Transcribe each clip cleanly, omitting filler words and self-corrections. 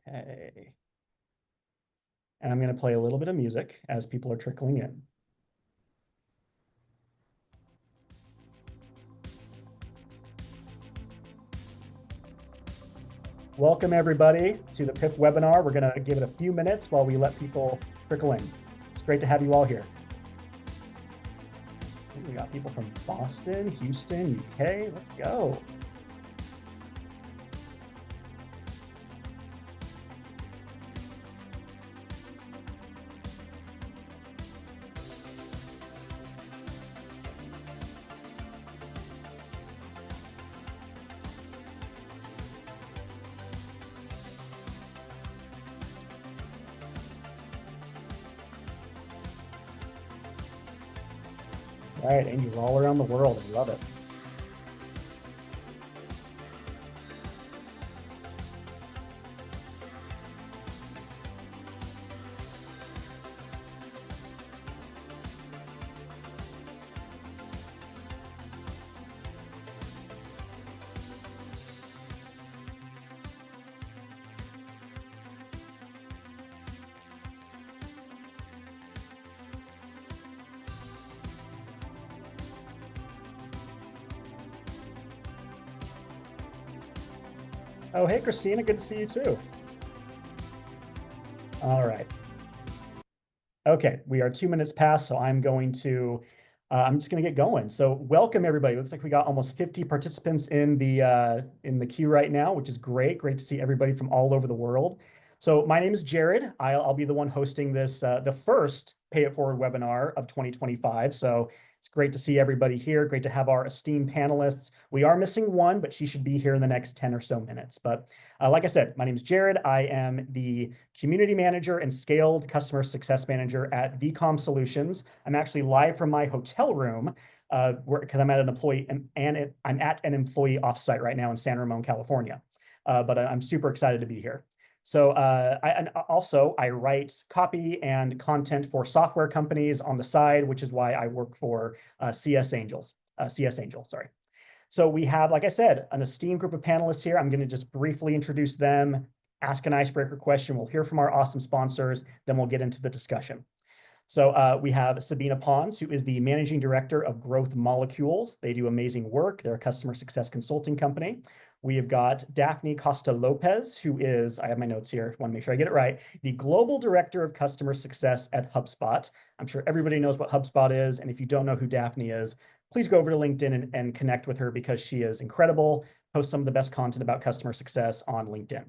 Okay. And I'm going to play a little bit of music as people are trickling in. Welcome everybody to the PIF webinar. We're going to give it a few minutes while we let people trickle in. It's great to have you all here. We got people from Boston, Houston, UK. Let's go. All right, angels all around the world. I love it. Oh, hey, Christina, good to see you too. All right. Okay, we are 2 minutes past, so I'm just going to get going. So welcome everybody. Looks like we got almost 50 participants in the queue right now, which is great. Great to see everybody from all over the world. So my name is Jared. I'll be the one hosting this, the first Pay It Forward webinar of 2025. So it's great to see everybody here. Great to have our esteemed panelists. We are missing one, but she should be here in the next 10 or so minutes. But like I said, my name is Jared. I am the community manager and scaled customer success manager at VCOM Solutions. I'm actually live from my hotel room because I'm at an employee and I'm at an employee offsite right now in San Ramon, California. But I'm super excited to be here. So I write copy and content for software companies on the side, which is why I work for CS Angel, sorry. So we have, like I said, an esteemed group of panelists here. I'm going to just briefly introduce them, ask an icebreaker question. We'll hear from our awesome sponsors, then we'll get into the discussion. So we have Sabina Pons, who is the Managing Director of Growth Molecules. They do amazing work. They're a customer success consulting company. We have got Daphne Costa Lopez, who is, I have my notes here, want to make sure I get it right, the Global Director of Customer Success at HubSpot. I'm sure everybody knows what HubSpot is, and if you don't know who Daphne is, please go over to LinkedIn and connect with her because she is incredible, posts some of the best content about customer success on LinkedIn.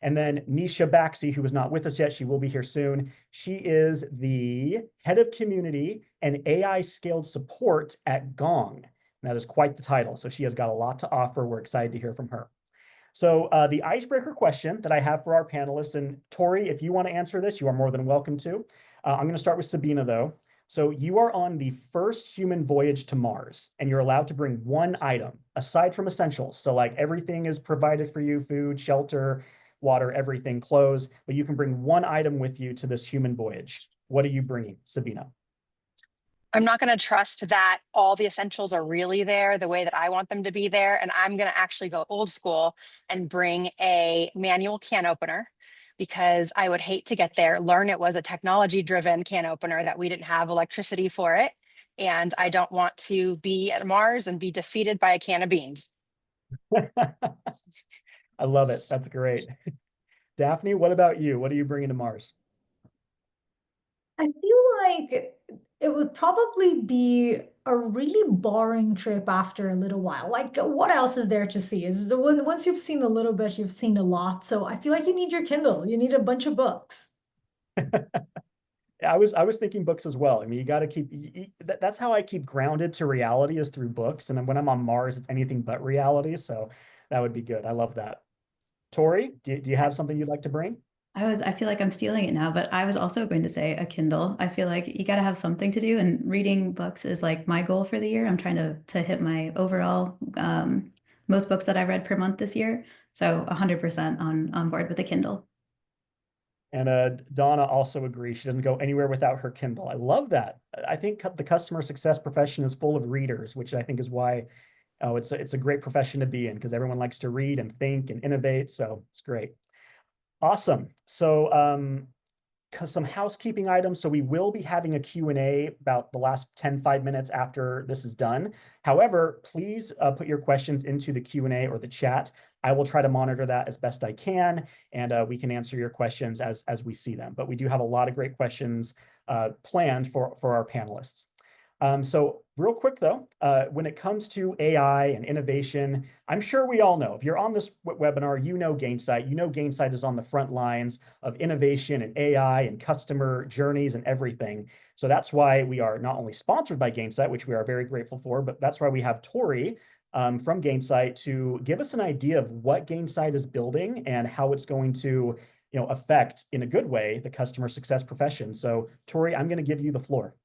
And then Nisha Baxi, who is not with us yet, she will be here soon. She is the Head of Community and AI Scaled Support at Gong. And that is quite the title. So she has got a lot to offer. We're excited to hear from her. So the icebreaker question that I have for our panelists, and Tori, if you want to answer this, you are more than welcome to. I'm going to start with Sabina, though. So you are on the first human voyage to Mars, and you're allowed to bring one item aside from essentials. So like everything is provided for you, food, shelter, water, everything, clothes, but you can bring one item with you to this human voyage. What are you bringing, Sabina? I'm not going to trust that all the essentials are really there the way that I want them to be there. And I'm going to actually go old school and bring a manual can opener because I would hate to get there, learn it was a technology driven can opener, that we didn't have electricity for it. And I don't want to be at Mars and be defeated by a can of beans. I love it. That's great. Daphne, what about you? What are you bringing to Mars? I feel like it would probably be a really boring trip after a little while. Like, what else is there to see? Once you've seen a little bit, you've seen a lot. So I feel like you need your Kindle. You need a bunch of books. I was thinking books as well. I mean, you got to that's how I keep grounded to reality, is through books. And then when I'm on Mars, it's anything but reality. So that would be good. I love that. Tori, do you have something you'd like to bring? I feel like I'm stealing it now, but I was also going to say a Kindle. I feel like you got to have something to do, and reading books is like my goal for the year. I'm trying to hit my overall most books that I've read per month this year. So 100% on board with a Kindle. And Donna also agrees. She doesn't go anywhere without her Kindle. I love that. I think the customer success profession is full of readers, which I think is why it's a great profession to be in, because everyone likes to read and think and innovate. So it's great. Awesome. So some housekeeping items. So we will be having a Q&A about the last 5 minutes after this is done. However, please put your questions into the Q&A or the chat. I will try to monitor that as best I can, and we can answer your questions as we see them. But we do have a lot of great questions planned for our panelists. So real quick though, when it comes to AI and innovation, I'm sure we all know, if you're on this webinar, you know Gainsight. You know Gainsight is on the front lines of innovation and AI and customer journeys and everything. So that's why we are not only sponsored by Gainsight, which we are very grateful for, but that's why we have Tori from Gainsight to give us an idea of what Gainsight is building and how it's going to affect, in a good way, the customer success profession. So Tori, I'm going to give you the floor.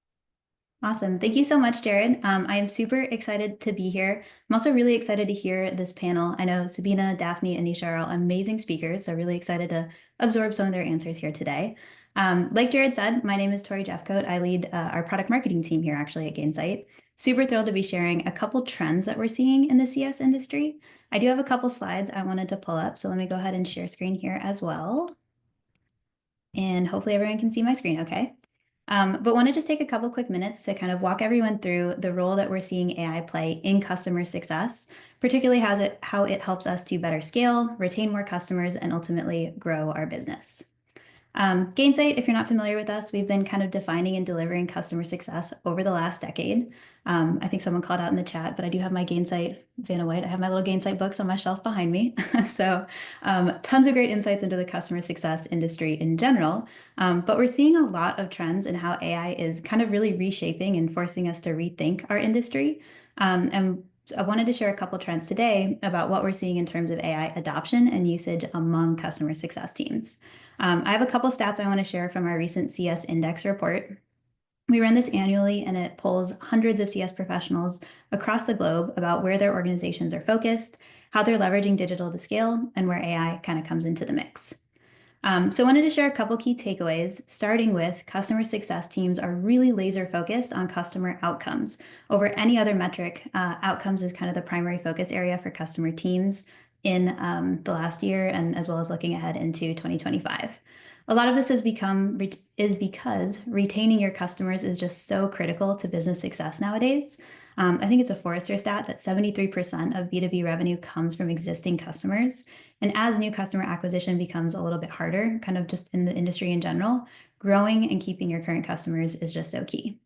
Awesome. Thank you so much, Jared. I am super excited to be here. I'm also really excited to hear this panel. I know Sabina, Daphne, and Nisha are all amazing speakers, so really excited to absorb some of their answers here today. Like Jared said, my name is Tori Jeffcoat. I lead our product marketing team here actually at Gainsight. Super thrilled to be sharing a couple trends that we're seeing in the CS industry. I do have a couple slides I wanted to pull up, so let me go ahead and share screen here as well. And hopefully everyone can see my screen okay. But want to just take a couple quick minutes to kind of walk everyone through the role that we're seeing AI play in customer success, particularly how it helps us to better scale, retain more customers, and ultimately grow our business. Gainsight, if you're not familiar with us, we've been kind of defining and delivering customer success over the last decade. I think someone called out in the chat, but I do have my Gainsight Vanna White. I have my little Gainsight books on my shelf behind me. So tons of great insights into the customer success industry in general. But we're seeing a lot of trends in how AI is kind of really reshaping and forcing us to rethink our industry. And I wanted to share a couple trends today about what we're seeing in terms of AI adoption and usage among customer success teams. I have a couple stats I want to share from our recent CS Index report. We run this annually, and it polls hundreds of CS professionals across the globe about where their organizations are focused, how they're leveraging digital to scale, and where AI kind of comes into the mix. So I wanted to share a couple key takeaways, starting with customer success teams are really laser focused on customer outcomes. Over any other metric, outcomes is kind of the primary focus area for customer teams in the last year, and as well as looking ahead into 2025. A lot of this is because retaining your customers is just so critical to business success nowadays. I think it's a Forrester stat that 73% of B2B revenue comes from existing customers. And as new customer acquisition becomes a little bit harder, kind of just in the industry in general, growing and keeping your current customers is just so key.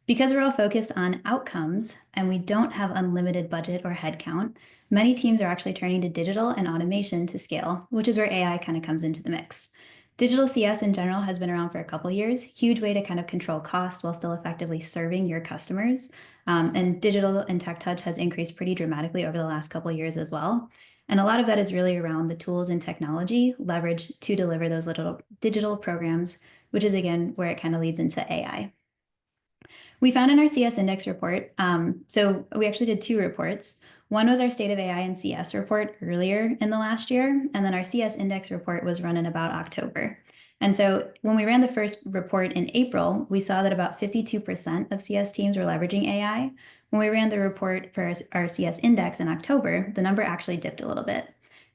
Because we're all focused on outcomes and we don't have unlimited budget or headcount, many teams are actually turning to digital and automation to scale, which is where AI kind of comes into the mix. Digital CS in general has been around for a couple of years, huge way to kind of control costs while still effectively serving your customers. And digital and tech touch has increased pretty dramatically over the last couple of years as well. And a lot of that is really around the tools and technology leveraged to deliver those little digital programs, which is again where it kind of leads into AI. We found in our CS Index report, so we actually did two reports. One was our State of AI and CS report earlier in the last year, and then our CS Index report was run in about October. And so when we ran the first report in April, we saw that about 52% of CS teams were leveraging AI. When we ran the report for our CS Index in October, the number actually dipped a little bit.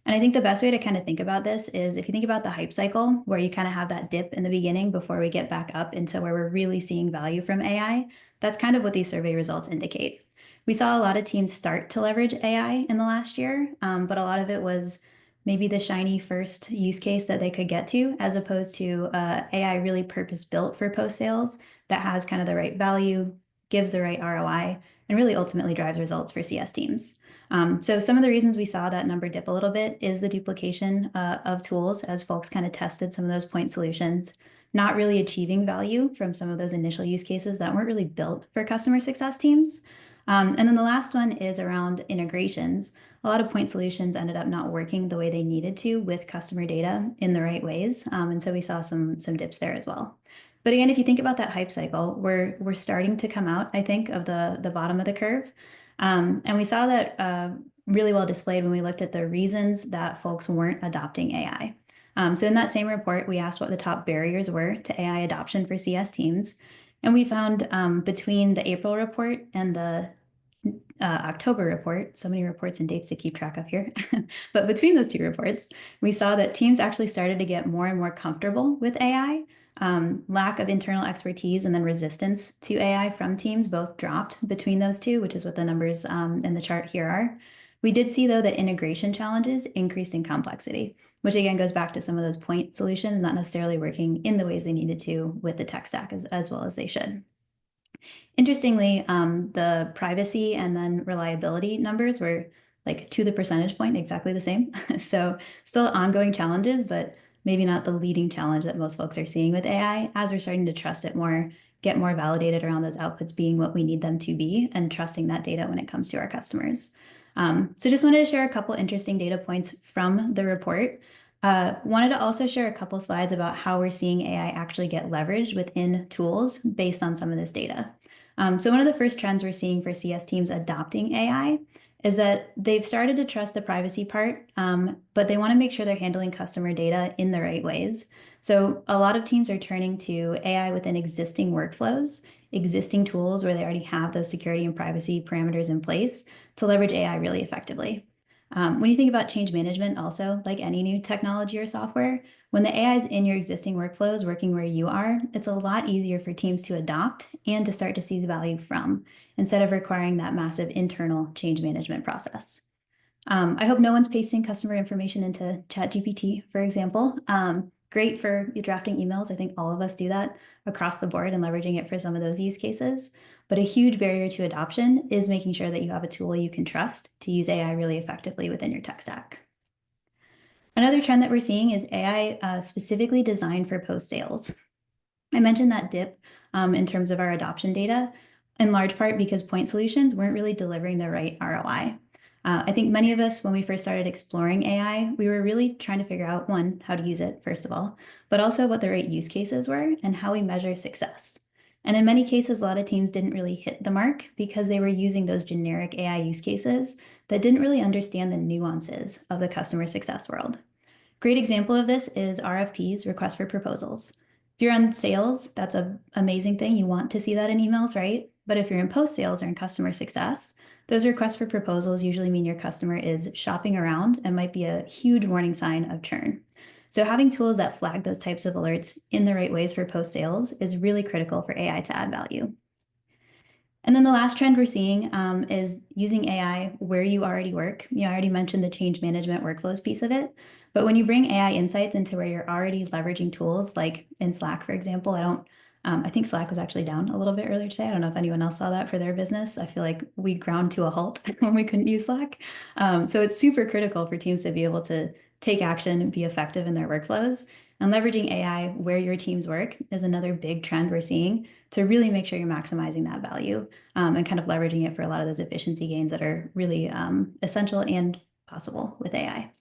And I think the best way to kind of think about this is if you think about the hype cycle, where you kind of have that dip in the beginning before we get back up into where we're really seeing value from AI, that's kind of what these survey results indicate. We saw a lot of teams start to leverage AI in the last year, but a lot of it was maybe the shiny first use case that they could get to, as opposed to AI really purpose-built for post-sales that has kind of the right value, gives the right ROI, and really ultimately drives results for CS teams. So some of the reasons we saw that number dip a little bit is the duplication of tools as folks kind of tested some of those point solutions, not really achieving value from some of those initial use cases that weren't really built for customer success teams. And then the last one is around integrations. A lot of point solutions ended up not working the way they needed to with customer data in the right ways. And so we saw some dips there as well. But again, if you think about that hype cycle, we're starting to come out, I think, of the bottom of the curve. And we saw that really well displayed when we looked at the reasons that folks weren't adopting AI. So in that same report, we asked what the top barriers were to AI adoption for CS teams. And we found between the April report and the October report, so many reports and dates to keep track of here. But between those two reports, we saw that teams actually started to get more and more comfortable with AI. Lack of internal expertise and then resistance to AI from teams both dropped between those two, which is what the numbers in the chart here are. We did see, though, that integration challenges increased in complexity, which again goes back to some of those point solutions not necessarily working in the ways they needed to with the tech stack as well as they should. Interestingly, the privacy and then reliability numbers were like to the percentage point exactly the same. So still ongoing challenges, but maybe not the leading challenge that most folks are seeing with AI as we're starting to trust it more, get more validated around those outputs being what we need them to be, and trusting that data when it comes to our customers. So just wanted to share a couple interesting data points from the report. Wanted to also share a couple slides about how we're seeing AI actually get leveraged within tools based on some of this data. So one of the first trends we're seeing for CS teams adopting AI is that they've started to trust the privacy part, but they want to make sure they're handling customer data in the right ways. So a lot of teams are turning to AI within existing workflows, existing tools where they already have those security and privacy parameters in place to leverage AI really effectively. When you think about change management also, like any new technology or software, when the AI is in your existing workflows working where you are, it's a lot easier for teams to adopt and to start to see the value from, instead of requiring that massive internal change management process. I hope no one's pasting customer information into ChatGPT, for example. Great for drafting emails. I think all of us do that across the board and leveraging it for some of those use cases. But a huge barrier to adoption is making sure that you have a tool you can trust to use AI really effectively within your tech stack. Another trend that we're seeing is AI specifically designed for post-sales. I mentioned that dip in terms of our adoption data, in large part because point solutions weren't really delivering the right ROI. I think many of us, when we first started exploring AI, we were really trying to figure out, one, how to use it, first of all, but also what the right use cases were and how we measure success. And in many cases, a lot of teams didn't really hit the mark because they were using those generic AI use cases that didn't really understand the nuances of the customer success world. Great example of this is RFPs, request for proposals. If you're on sales, that's an amazing thing. You want to see that in emails, right? But if you're in post-sales or in customer success, those requests for proposals usually mean your customer is shopping around and might be a huge warning sign of churn. So having tools that flag those types of alerts in the right ways for post-sales is really critical for AI to add value. And then the last trend we're seeing is using AI where you already work. I already mentioned the change management workflows piece of it, but when you bring AI insights into where you're already leveraging tools, like in Slack, for example, I think Slack was actually down a little bit earlier today. I don't know if anyone else saw that for their business. I feel like we ground to a halt when we couldn't use Slack. So it's super critical for teams to be able to take action and be effective in their workflows. And leveraging AI where your teams work is another big trend we're seeing to really make sure you're maximizing that value and kind of leveraging it for a lot of those efficiency gains that are really essential and possible with AI.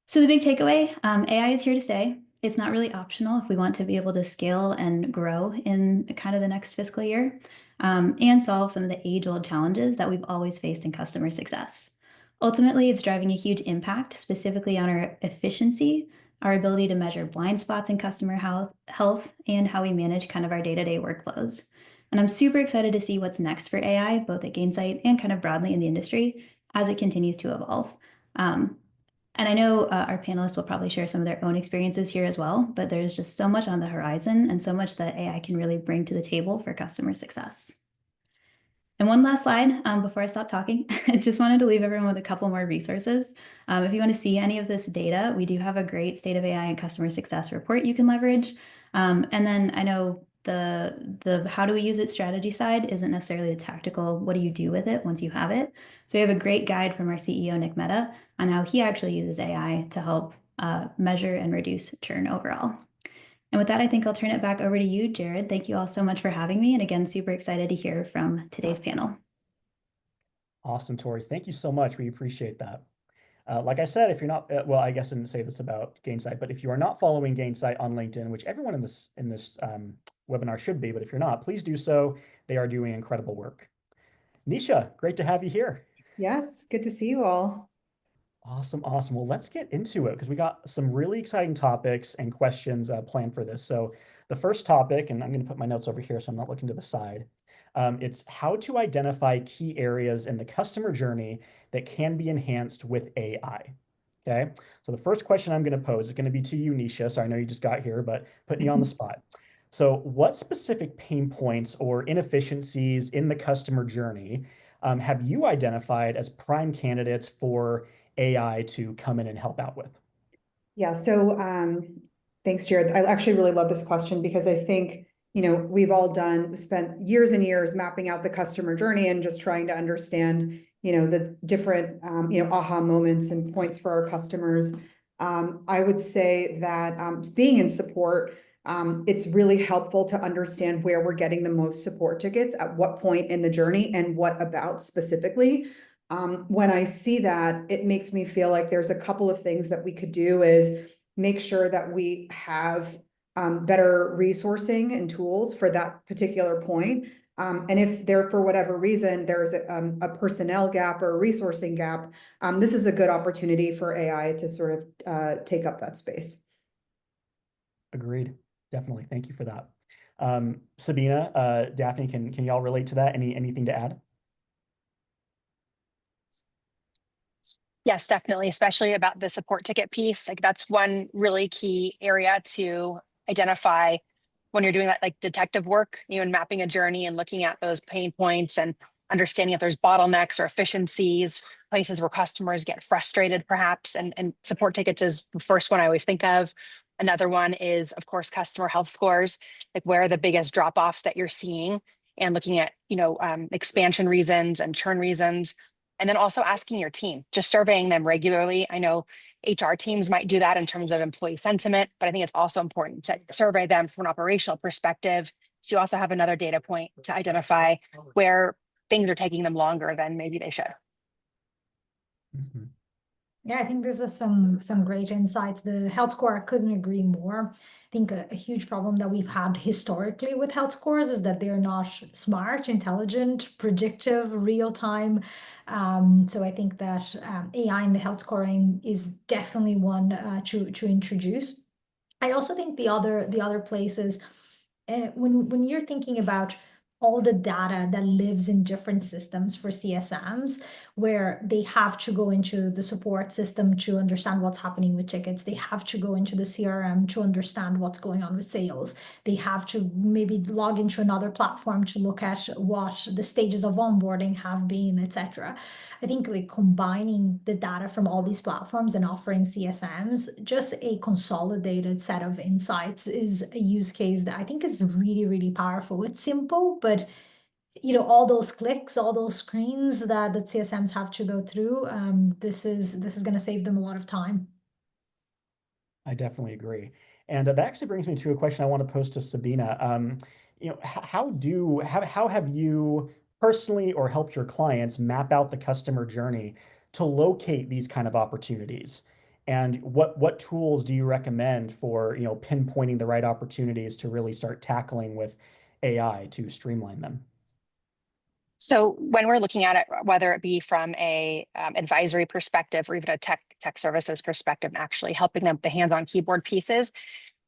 So the big takeaway, AI is here to stay. It's not really optional if we want to be able to scale and grow in kind of the next fiscal year and solve some of the age-old challenges that we've always faced in customer success. Ultimately, it's driving a huge impact specifically on our efficiency, our ability to measure blind spots in customer health, and how we manage kind of our day-to-day workflows. And I'm super excited to see what's next for AI, both at Gainsight and kind of broadly in the industry as it continues to evolve. And I know our panelists will probably share some of their own experiences here as well, but there's just so much on the horizon and so much that AI can really bring to the table for customer success. And one last slide before I stop talking. I just wanted to leave everyone with a couple more resources. If you want to see any of this data, we do have a great State of AI and Customer Success report you can leverage. And then I know the how do we use it strategy side isn't necessarily the tactical, what do you do with it once you have it? So we have a great guide from our CEO, Nick Mehta, on how he actually uses AI to help measure and reduce churn overall. And with that, I think I'll turn it back over to you, Jared. Thank you all so much for having me. And again, super excited to hear from today's panel. Awesome, Tori. Thank you so much. We appreciate that. Like I said, if you're not, well, I guess I didn't say this about Gainsight, but if you are not following Gainsight on LinkedIn, which everyone in this webinar should be, but if you're not, please do so. They are doing incredible work. Nisha, great to have you here. Yes, good to see you all. Awesome, awesome. Well, let's get into it because we got some really exciting topics and questions planned for this. So the first topic, and I'm going to put my notes over here so I'm not looking to the side. It's how to identify key areas in the customer journey that can be enhanced with AI. Okay, so the first question I'm going to pose is going to be to you, Nisha. So I know you just got here, but putting you on the spot. So, what specific pain points or inefficiencies in the customer journey have you identified as prime candidates for AI to come in and help out with? Yeah, so thanks, Jared. I actually really love this question because I think, we've all spent years and years mapping out the customer journey and just trying to understand, the different, aha moments and points for our customers. I would say that being in support, it's really helpful to understand where we're getting the most support tickets, at what point in the journey, and what about specifically. When I see that, it makes me feel like there's a couple of things that we could do is make sure that we have better resourcing and tools for that particular point. And if there, for whatever reason, there's a personnel gap or a resourcing gap, this is a good opportunity for AI to sort of take up that space. Agreed. Definitely. Thank you for that. Sabina, Daphne, can y'all relate to that? Anything to add? Yes, definitely, especially about the support ticket piece. Like that's one really key area to identify when you're doing that like detective work, and mapping a journey and looking at those pain points and understanding if there's bottlenecks or efficiencies, places where customers get frustrated perhaps. And support tickets is the first one I always think of. Another one is, of course, customer health scores, like where are the biggest drop-offs that you're seeing, and looking at, expansion reasons and churn reasons. And then also asking your team, just surveying them regularly. I know HR teams might do that in terms of employee sentiment, but I think it's also important to survey them from an operational perspective. So you also have another data point to identify where things are taking them longer than maybe they should. Mm-hmm. Yeah, I think this is some great insights. The health score, I couldn't agree more. I think a huge problem that we've had historically with health scores is that they're not smart, intelligent, predictive, real time. So I think that AI in the health scoring is definitely one to introduce. I also think the other places when you're thinking about all the data that lives in different systems for CSMs, where they have to go into the support system to understand what's happening with tickets. They have to go into the CRM to understand what's going on with sales. They have to maybe log into another platform to look at what the stages of onboarding have been, etc. I think like combining the data from all these platforms and offering CSMs just a consolidated set of insights is a use case that I think is really, really powerful. It's simple, but all those clicks, all those screens that the CSMs have to go through, this is going to save them a lot of time. I definitely agree. And that actually brings me to a question I want to pose to Sabina. How have you personally or helped your clients map out the customer journey to locate these kind of opportunities? And what tools do you recommend for, pinpointing the right opportunities to really start tackling with AI to streamline them? So when we're looking at it, whether it be from a advisory perspective or even a tech services perspective, actually helping them with the hands-on keyboard pieces,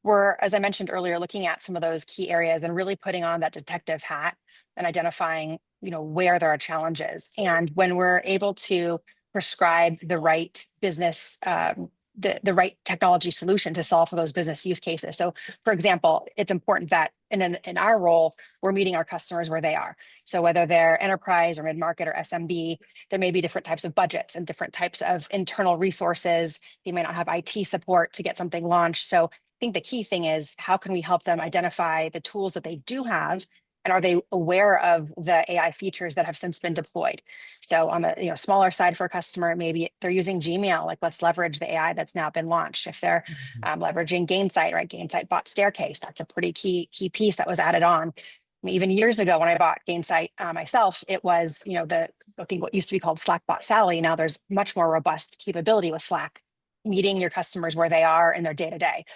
we're, as I mentioned earlier, looking at some of those key areas and really putting on that detective hat and identifying, where there are challenges. And when we're able to prescribe the right business, the right technology solution to solve for those business use cases. So for example, it's important that in our role, we're meeting our customers where they are. So whether they're enterprise or mid-market or SMB, there may be different types of budgets and different types of internal resources. They may not have IT support to get something launched. So I think the key thing is how can we help them identify the tools that they do have, and are they aware of the AI features that have since been deployed? So on the smaller side for a customer, maybe they're using Gmail, like let's leverage the AI that's now been launched. If they're leveraging Gainsight, right? Gainsight bought Staircase. That's a pretty key piece that was added on. I mean, even years ago when I bought Gainsight myself, it was, I think what used to be called Slack bought Sally. Now there's much more robust capability with Slack, meeting your customers where they are in their day-to-day.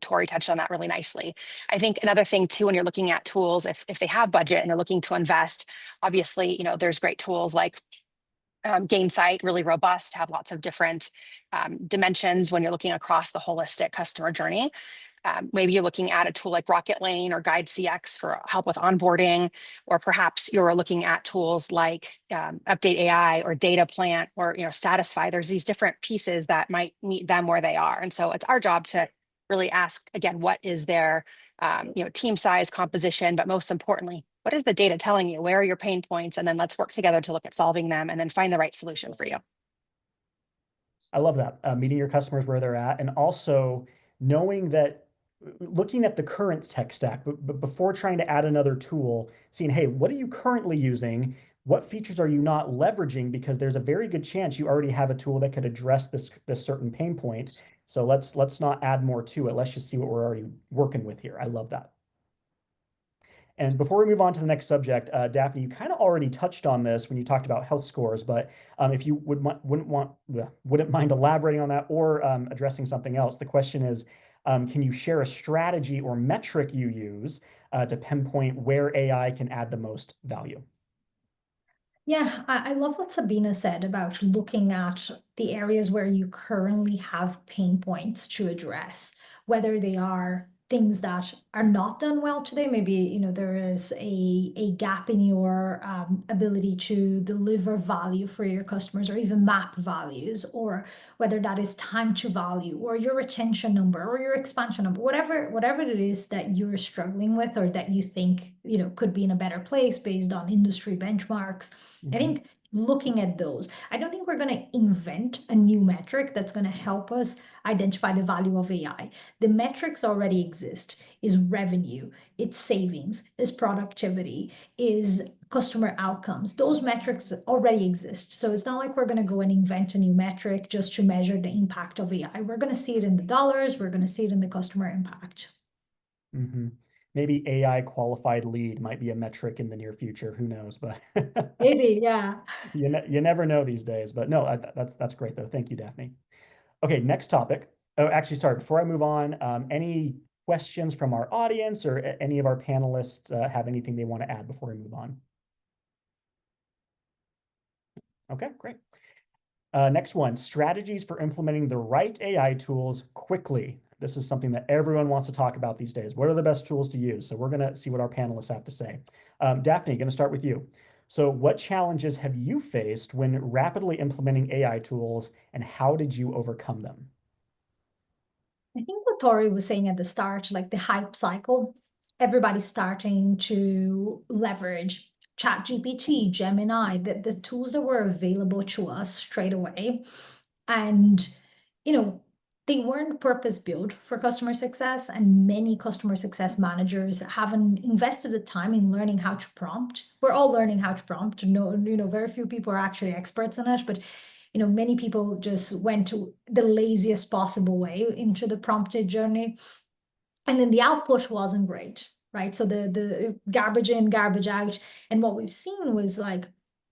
Tori touched on that really nicely. I think another thing too, when you're looking at tools, if they have budget and they're looking to invest, obviously, there's great tools like Gainsight, really robust, have lots of different dimensions when you're looking across the holistic customer journey. Maybe you're looking at a tool like Rocket Lane or Guide CX for help with onboarding, or perhaps you're looking at tools like Update AI or Data Plant or Statisfy. There's these different pieces that might meet them where they are. And so it's our job to really ask, again, what is their team size, composition, but most importantly, what is the data telling you? Where are your pain points? And then let's work together to look at solving them and then find the right solution for you. I love that. Meeting your customers where they're at, and also knowing that, looking at the current tech stack, but before trying to add another tool, seeing, hey, what are you currently using? What features are you not leveraging? Because there's a very good chance you already have a tool that could address this certain pain point. So let's not add more to it. Let's just see what we're already working with here. I love that. And before we move on to the next subject, Daphne, you kind of already touched on this when you talked about health scores, but if you wouldn't mind elaborating on that or addressing something else, the question is, can you share a strategy or metric you use to pinpoint where AI can add the most value? Yeah, I love what Sabina said about looking at the areas where you currently have pain points to address, whether they are things that are not done well today. Maybe, there is a gap in your ability to deliver value for your customers or even map values, or whether that is time to value or your retention number or your expansion number, whatever it is that you're struggling with or that you think, could be in a better place based on industry benchmarks. I think looking at those, I don't think we're going to invent a new metric that's going to help us identify the value of AI. The metrics already exist: is revenue, it's savings, is productivity, is customer outcomes. Those metrics already exist. So it's not like we're going to go and invent a new metric just to measure the impact of AI. We're going to see it in the dollars. We're going to see it in the customer impact. Maybe AI qualified lead might be a metric in the near future. Who knows? But Maybe, yeah. you never know these days. But no, that's great though. Thank you, Daphne. Okay, next topic. Oh, actually, sorry. Before I move on, any questions from our audience or any of our panelists have anything they want to add before we move on? Okay, great. Next one, strategies for implementing the right AI tools quickly. This is something that everyone wants to talk about these days. What are the best tools to use? So we're going to see what our panelists have to say. Daphne, going to start with you. So what challenges have you faced when rapidly implementing AI tools, and how did you overcome them? I think what Tori was saying at the start, like the hype cycle, everybody's starting to leverage ChatGPT, Gemini, the tools that were available to us straight away. And, they weren't purpose built for customer success, and many customer success managers haven't invested the time in learning how to prompt. We're all learning how to prompt. No, very few people are actually experts in it, but many people just went to the laziest possible way into the prompted journey. And then the output wasn't great, right? So the garbage in, garbage out. And what we've seen was like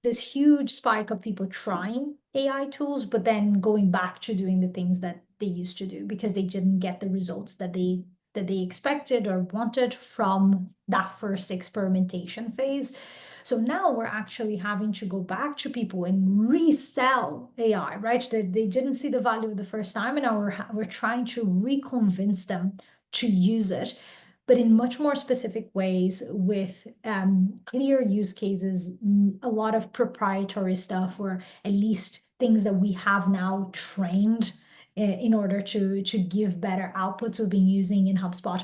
this huge spike of people trying AI tools, but then going back to doing the things that they used to do because they didn't get the results that they expected or wanted from that first experimentation phase. So now we're actually having to go back to people and resell AI, right? They didn't see the value the first time, and now we're trying to reconvince them to use it, but in much more specific ways with clear use cases, a lot of proprietary stuff, or at least things that we have now trained in order to give better outputs. We've been using in HubSpot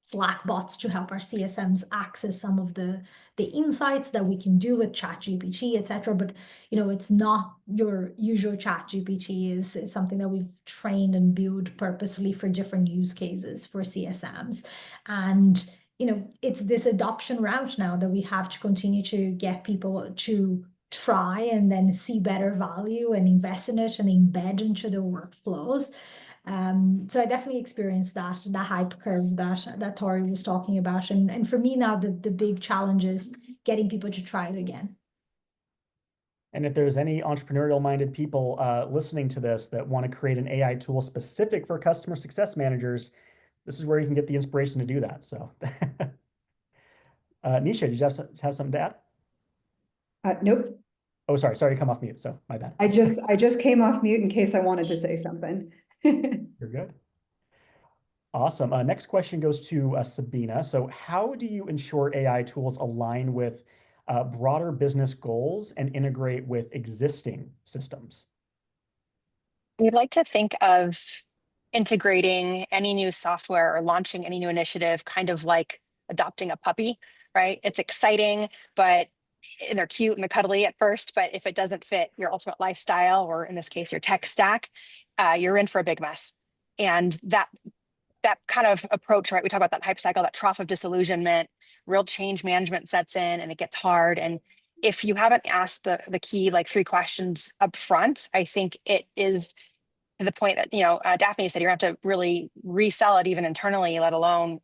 Slack bots to help our CSMs access some of the insights that we can do with ChatGPT, etc. But it's not your usual ChatGPT. Is something that we've trained and built purposefully for different use cases for CSMs. And it's this adoption route now that we have to continue to get people to try and then see better value and invest in it and embed into their workflows. So I definitely experienced that hype curve that Tori was talking about. And for me now, the big challenge is getting people to try it again. And if there's any entrepreneurial minded people listening to this that want to create an AI tool specific for customer success managers, this is where you can get the inspiration to do that. So Nisha, did you have something to add? Nope. Oh, sorry to come off mute. So my bad. I just came off mute in case I wanted to say something. You're good. Awesome. Next question goes to Sabina. So how do you ensure AI tools align with broader business goals and integrate with existing systems? We'd like to think of integrating any new software or launching any new initiative kind of like adopting a puppy, right? It's exciting, and they're cute and they're cuddly at first, but if it doesn't fit your ultimate lifestyle, or in this case, your tech stack, you're in for a big mess. And that kind of approach, right? We talk about that hype cycle, that trough of disillusionment, real change management sets in and it gets hard. And if you haven't asked the key like 3 questions up front, I think it is to the point that, Daphne said, you're gonna have to really resell it even internally, let alone,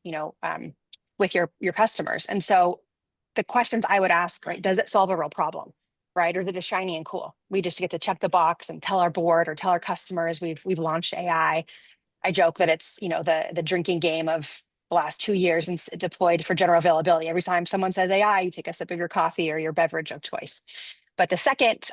with your customers. And so the questions I would ask, right, does it solve a real problem? Right? Or is it just shiny and cool? We just get to check the box and tell our board or tell our customers we've launched AI. I joke that it's, the drinking game of the last 2 years and deployed for general availability. Every time someone says AI, you take a sip of your coffee or your beverage of choice. But the second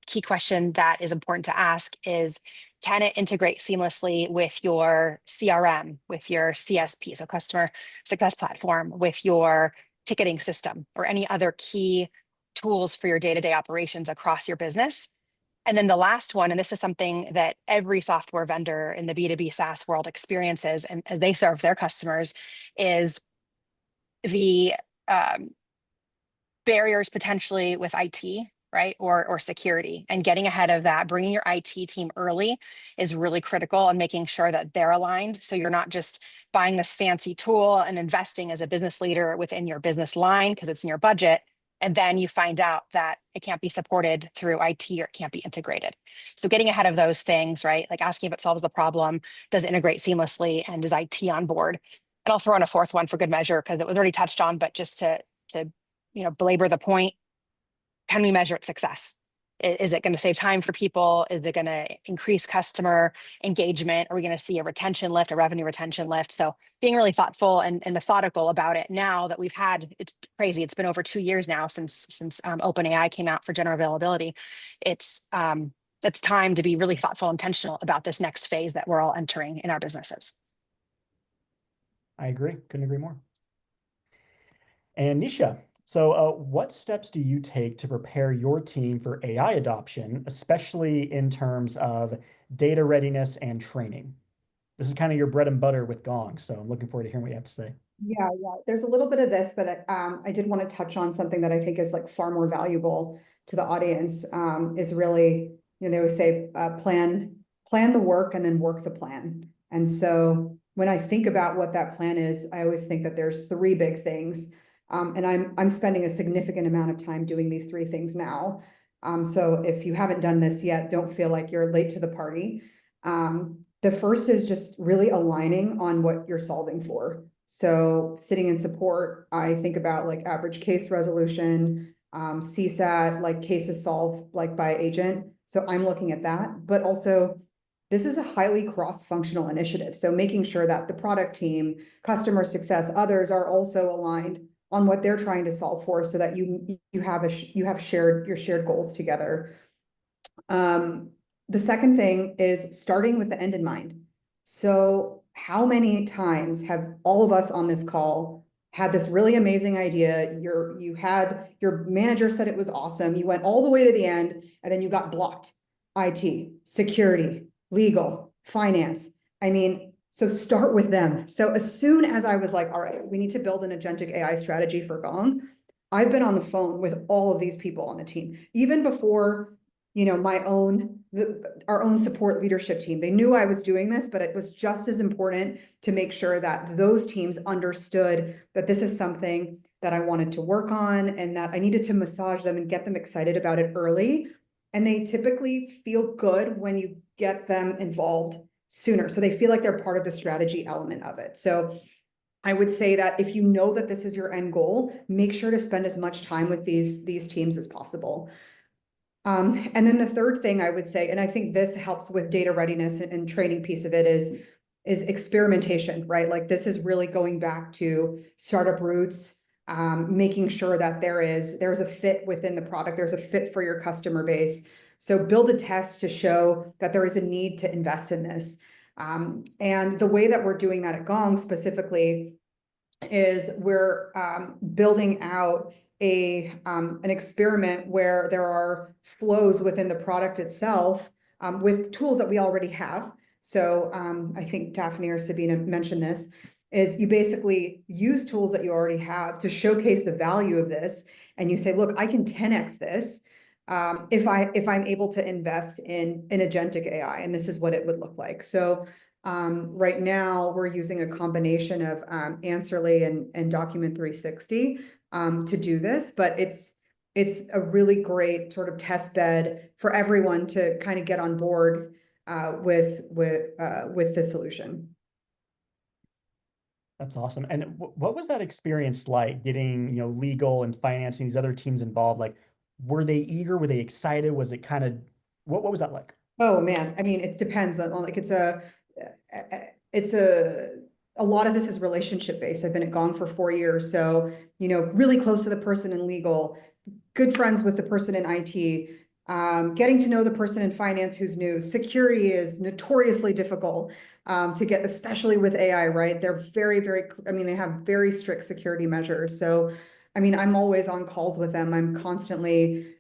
key question that is important to ask is, can it integrate seamlessly with your CRM, with your CSP, so customer success platform, with your ticketing system, or any other key tools for your day-to-day operations across your business? And then the last one, and this is something that every software vendor in the B2B SaaS world experiences and as they serve their customers, is the barriers potentially with IT, right? Or security, and getting ahead of that, bringing your IT team early is really critical, and making sure that they're aligned. So you're not just buying this fancy tool and investing as a business leader within your business line because it's in your budget, and then you find out that it can't be supported through IT or it can't be integrated. So getting ahead of those things, right? Like asking if it solves the problem, does it integrate seamlessly, and is IT on board? And I'll throw in a fourth one for good measure because it was already touched on, but just to belabor the point, can we measure its success? Is it going to save time for people? Is it going to increase customer engagement? Are we going to see a retention lift, a revenue retention lift? So being really thoughtful and methodical about it now that we've had, it's crazy. It's been over 2 years now since OpenAI came out for general availability. It's time to be really thoughtful, intentional about this next phase that we're all entering in our businesses. I agree. Couldn't agree more. And Nisha, so what steps do you take to prepare your team for AI adoption, especially in terms of data readiness and training? This is kind of your bread and butter with Gong, so I'm looking forward to hearing what you have to say. Yeah. There's a little bit of this, but I did want to touch on something that I think is like far more valuable to the audience. Is really, they always say, plan the work and then work the plan. And so when I think about what that plan is, I always think that there's 3 big things. And I'm spending a significant amount of time doing these 3 things now. So if you haven't done this yet, don't feel like you're late to the party. The first is just really aligning on what you're solving for. So sitting in support, I think about like average case resolution, CSAT, like cases solved like by agent. So I'm looking at that, but also this is a highly cross-functional initiative. So making sure that the product team, customer success, others are also aligned on what they're trying to solve for, so that you have your shared goals together. The second thing is starting with the end in mind. So how many times have all of us on this call had this really amazing idea? Your manager said it was awesome. You went all the way to the end and then you got blocked. IT, security, legal, finance. I mean, so start with them. So as soon as I was like, all right, we need to build an agentic AI strategy for Gong, I've been on the phone with all of these people on the team, even before, our own support leadership team. They knew I was doing this, but it was just as important to make sure that those teams understood that this is something that I wanted to work on, and that I needed to massage them and get them excited about it early. And they typically feel good when you get them involved sooner. So they feel like they're part of the strategy element of it. So I would say that if you know that this is your end goal, make sure to spend as much time with these teams as possible. And then the third thing I would say, and I think this helps with data readiness and training piece of it, is experimentation, right? Like this is really going back to startup roots, making sure that there's a fit within the product, there's a fit for your customer base. So build a test to show that there is a need to invest in this. And the way that we're doing that at Gong specifically is we're building out an experiment where there are flows within the product itself with tools that we already have. So I think Daphne or Sabina mentioned this, is you basically use tools that you already have to showcase the value of this. And you say, look, I can 10x this if I'm able to invest in agentic AI, and this is what it would look like. So right now we're using a combination of Answerly and Document 360 to do this, but it's a really great sort of test bed for everyone to kind of get on board with the solution. That's awesome. And what was that experience like getting, legal and finance and these other teams involved? Like, were they eager? Were they excited? Was it kind of, what was that like? Oh man, I mean, it depends on like a lot of this is relationship based. I've been at Gong for 4 years, so really close to the person in legal, good friends with the person in IT, getting to know the person in finance who's new. Security is notoriously difficult to get, especially with AI, right? They're very, they have very strict security measures. So, I mean, I'm always on calls with them. I'm constantly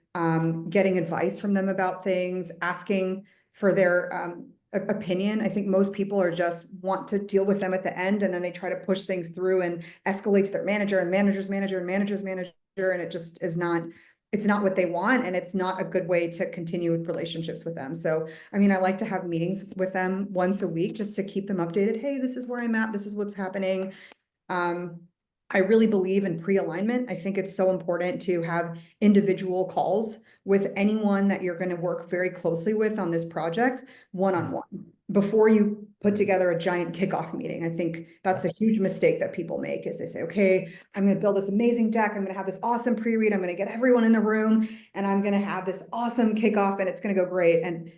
getting advice from them about things, asking for their opinion. I think most people are just want to deal with them at the end, and then they try to push things through and escalate to their manager and manager's manager and manager's manager, and it just is not, it's not what they want, and it's not a good way to continue with relationships with them. So, I mean, I like to have meetings with them once a week just to keep them updated. Hey, this is where I'm at. This is what's happening. I really believe in pre-alignment. I think it's so important to have individual calls with anyone that you're going to work very closely with on this project, one-on-one, before you put together a giant kickoff meeting. I think that's a huge mistake that people make, is they say, okay, I'm going to build this amazing deck. I'm going to have this awesome pre-read. I'm going to get everyone in the room, and I'm going to have this awesome kickoff, and it's going to go great. And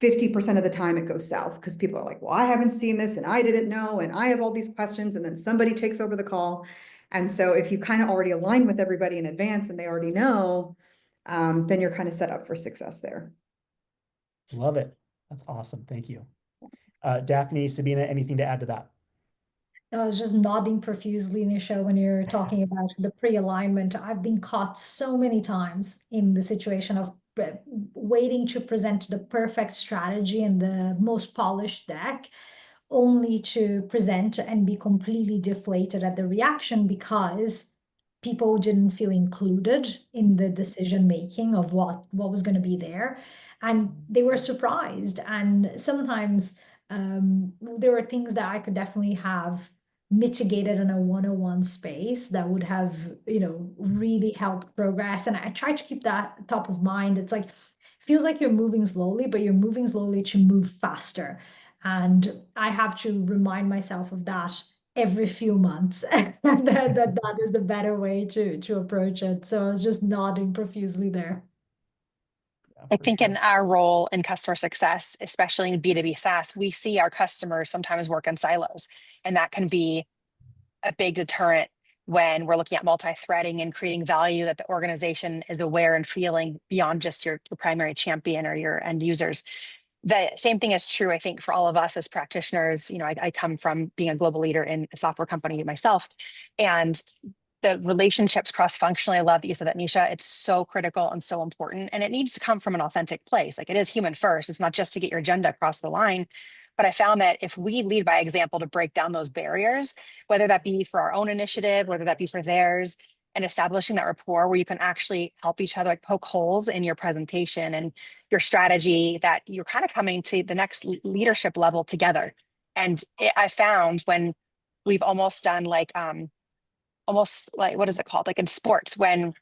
50% of the time it goes south because people are like, well, I haven't seen this and I didn't know, and I have all these questions, and then somebody takes over the call. And so if you kind of already align with everybody in advance and they already know, then you're kind of set up for success there. Love it. That's awesome. Thank you. Daphne, Sabina, anything to add to that? I was just nodding profusely, Nisha, when you're talking about the pre-alignment. I've been caught so many times in the situation of waiting to present the perfect strategy and the most polished deck, only to present and be completely deflated at the reaction because people didn't feel included in the decision making of what was going to be there, and they were surprised. And sometimes there were things that I could definitely have mitigated in a one-on-one space that would have really helped progress, and I try to keep that top of mind. It's like, feels like you're moving slowly, but you're moving slowly to move faster. And I have to remind myself of that every few months, that is the better way to approach it. So I was just nodding profusely there. Yeah, I for think sure. in our role in customer success, especially in B2B SaaS, we see our customers sometimes work in silos, and that can be a big deterrent when we're looking at multi-threading and creating value that the organization is aware and feeling beyond just your primary champion or your end users. The same thing is true, I think, for all of us as practitioners. I come from being a global leader in a software company myself, and the relationships cross-functionally, I love that you said that, Nisha. It's so critical and so important, and it needs to come from an authentic place. Like, it is human first. It's not just to get your agenda across the line. But I found that if we lead by example to break down those barriers, whether that be for our own initiative, whether that be for theirs, and establishing that rapport where you can actually help each other, like poke holes in your presentation and your strategy, that you're kind of coming to the next leadership level together. And I found when we've almost done almost like, what is it called? Like in sports, when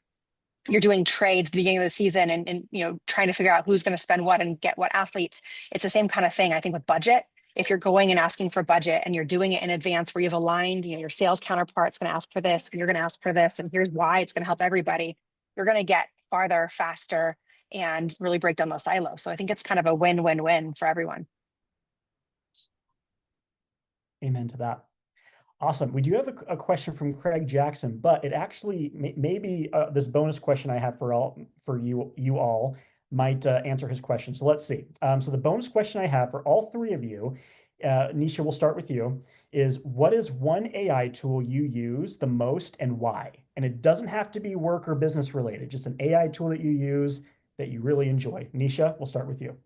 you're doing trades at the beginning of the season and trying to figure out who's going to spend what and get what athletes. It's the same kind of thing, I think, with budget. If you're going and asking for budget and you're doing it in advance where you've aligned, your sales counterpart's going to ask for this, and you're going to ask for this, and here's why it's going to help everybody, you're going to get farther, faster, and really break down those silos. So I think it's kind of a win-win-win for everyone. Amen to that. Awesome. We do have a question from Craig Jackson, but it actually maybe this bonus question I have for you all might answer his question. So let's see. So the bonus question I have for all three of you Nisha, we'll start with you, is what is one AI tool you use the most and why? And it doesn't have to be work or business related, just an AI tool that you use that you really enjoy. Nisha, we'll start with you.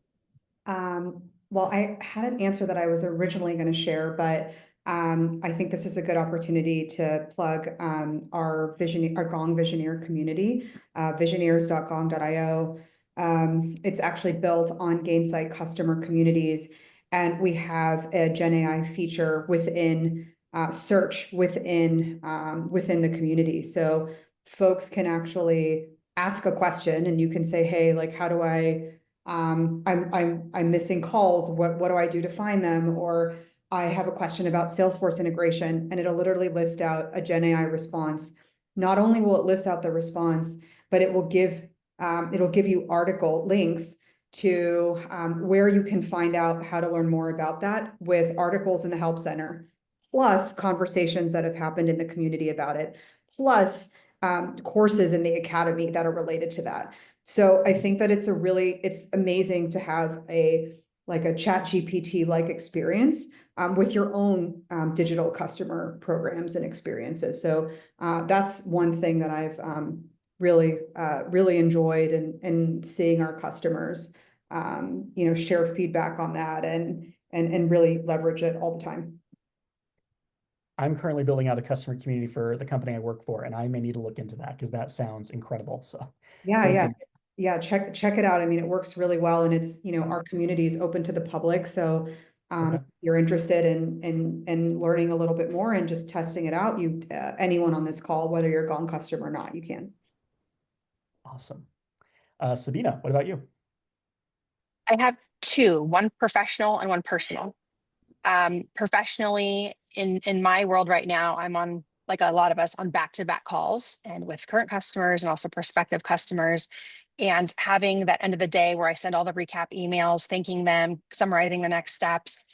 Well, I had an answer that I was originally going to share, but I think this is a good opportunity to plug our Gong Visioneer community, visioneers.gong.io. It's actually built on Gainsight customer communities, and we have a Gen AI feature within search within the community. So folks can actually ask a question, and you can say, "Hey, like, how do I?" I'm missing calls. What do I do to find them? Or I have a question about Salesforce integration, and it'll literally list out a Gen AI response. Not only will it list out the response, but it'll give you article links to where you can find out how to learn more about that with articles in the Help Center, plus conversations that have happened in the community about it, plus courses in the academy that are related to that. So I think that it's amazing to have a ChatGPT-like experience with your own digital customer programs and experiences. So that's one thing that I've really enjoyed, and seeing our customers share feedback on that and really leverage it all the time. I'm currently building out a customer community for the company I work for, and I may need to look into that because that sounds incredible. So check it out. I mean, it works really well, and it's, our community is open to the public. So if you're interested in learning a little bit more and just testing it out, anyone on this call, whether you're a Gong customer or not, you can. Awesome. Sabina, what about you? I have two, one professional and one personal. Professionally, in my world right now, I'm on, like a lot of us, on back-to-back calls, and with current customers and also prospective customers, and having that end of the day where I send all the recap emails, thanking them, summarizing the next steps,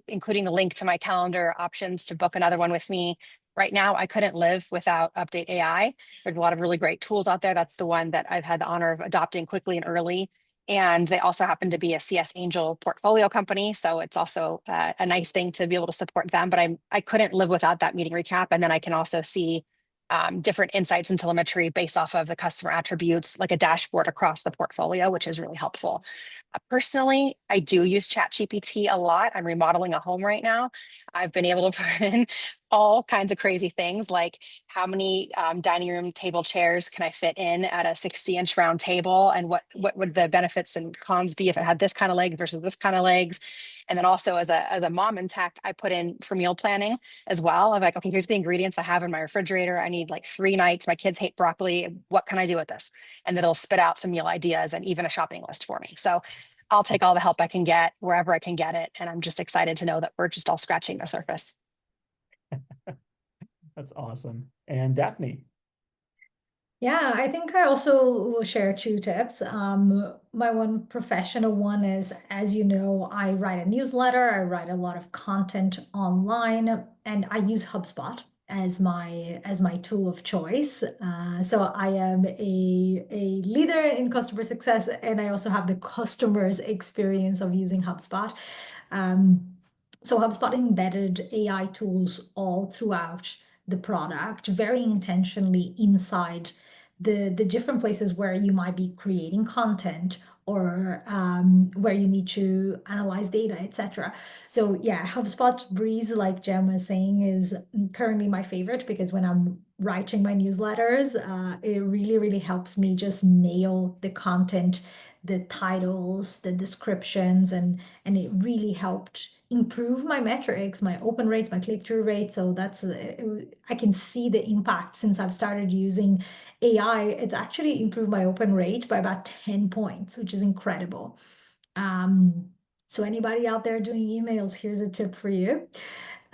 including the link to my calendar options to book another one with me. Right now, I couldn't live without Update AI. There's a lot of really great tools out there. That's the one that I've had the honor of adopting quickly and early. And they also happen to be a CS Angel portfolio company. So it's also a nice thing to be able to support them. But I couldn't live without that meeting recap. And then I can also see different insights and telemetry based off of the customer attributes, like a dashboard across the portfolio, which is really helpful. Personally, I do use ChatGPT a lot. I'm remodeling a home right now. I've been able to put in all kinds of crazy things, like how many dining room table chairs can I fit in at a 60-inch round table, and what would the benefits and cons be if it had this kind of legs versus this kind of legs. And then also as a mom in tech, I put in for meal planning as well. I'm like, okay, here's the ingredients I have in my refrigerator. I need like 3 nights. My kids hate broccoli. What can I do with this? And then it'll spit out some meal ideas and even a shopping list for me. So I'll take all the help I can get wherever I can get it. And I'm just excited to know that we're just all scratching the surface. That's awesome. And Daphne? Yeah, I think I also will share 2 tips. My one professional one is, as you know, I write a newsletter, I write a lot of content online, and I use HubSpot as my tool of choice. So I am a leader in customer success, and I also have the customer's experience of using HubSpot. So HubSpot embedded AI tools all throughout the product, very intentionally inside the different places where you might be creating content, or where you need to analyze data, etc. So yeah, HubSpot Breeze, like Jem was saying, is currently my favorite, because when I'm writing my newsletters, it really helps me just nail the content, the titles, the descriptions, and it really helped improve my metrics, my open rates, my click-through rate. So that's I can see the impact since I've started using AI. It's actually improved my open rate by about 10 points, which is incredible. So anybody out there doing emails, here's a tip for you.